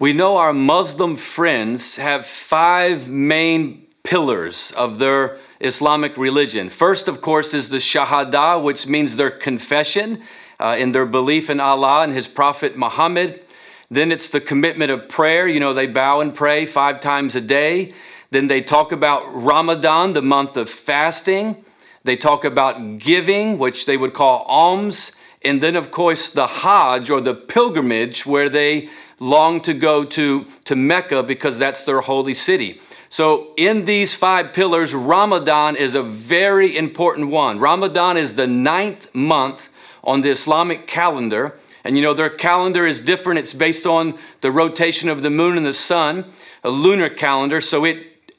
We know our Muslim friends have 5 main pillars of their Islamic religion. First, of course, is the Shahada, which means their confession in their belief in Allah and His Prophet Muhammad. Then it's the commitment of prayer. You know, they bow and pray 5 times a day. Then they talk about Ramadan, the month of fasting. They talk about giving, which they would call alms. And then, of course, the Hajj, or the pilgrimage, where they long to go to Mecca because that's their holy city. So in these 5 pillars, Ramadan is a very important one. Ramadan is the 9th month on the Islamic calendar. And you know, their calendar is different. It's based on the rotation of the moon and the sun, a lunar calendar. So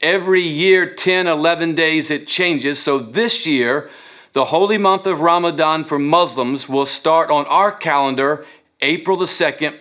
every year, 10, 11 days, it changes. So this year, the holy month of Ramadan for Muslims will start on our calendar, April the 2nd,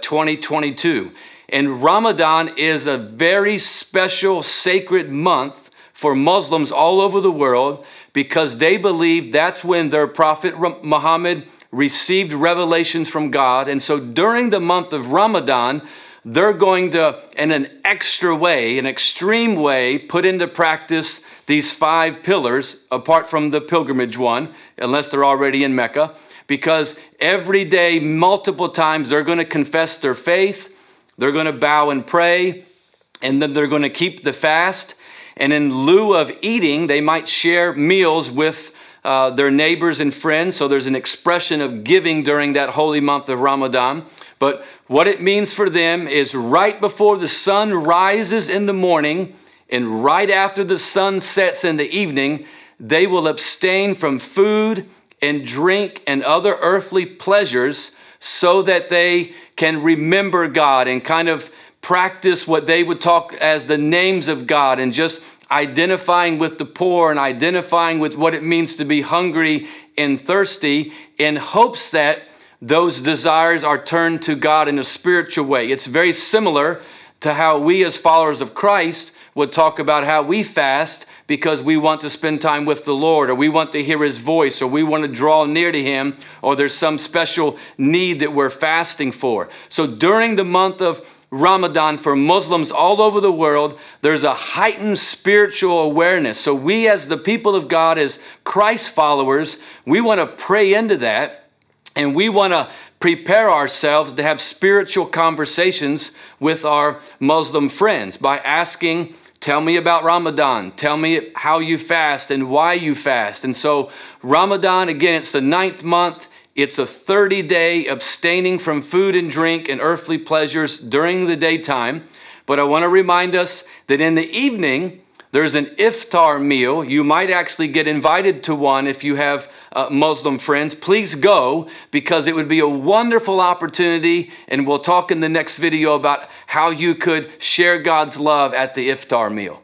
2022. And Ramadan is a very special, sacred month for Muslims all over the world because they believe that's when their Prophet Muhammad received revelations from God. And so during the month of Ramadan, they're going to, in an extra way, an extreme way, put into practice these 5 pillars, apart from the pilgrimage one, unless they're already in Mecca, because every day, multiple times, they're going to confess their faith, they're going to bow and pray, and then they're going to keep the fast. And in lieu of eating, they might share meals with their neighbors and friends. So there's an expression of giving during that holy month of Ramadan. But what it means for them is right before the sun rises in the morning and right after the sun sets in the evening, they will abstain from food and drink and other earthly pleasures so that they can remember God and kind of practice what they would talk as the names of God and just identifying with the poor and identifying with what it means to be hungry and thirsty in hopes that those desires are turned to God in a spiritual way. It's very similar to how we as followers of Christ would talk about how we fast because we want to spend time with the Lord, or we want to hear His voice, or we want to draw near to Him, or there's some special need that we're fasting for. So during the month of Ramadan, for Muslims all over the world, there's a heightened spiritual awareness. So we as the people of God, as Christ followers, we want to pray into that, and we want to prepare ourselves to have spiritual conversations with our Muslim friends by asking, tell me about Ramadan. Tell me how you fast and why you fast. And so Ramadan, again, it's the 9th month. It's a 30-day abstaining from food and drink and earthly pleasures during the daytime. But I want to remind us that in the evening, there's an iftar meal. You might actually get invited to one if you have Muslim friends. Please go, because it would be a wonderful opportunity. And we'll talk in the next video about how you could share God's love at the iftar meal.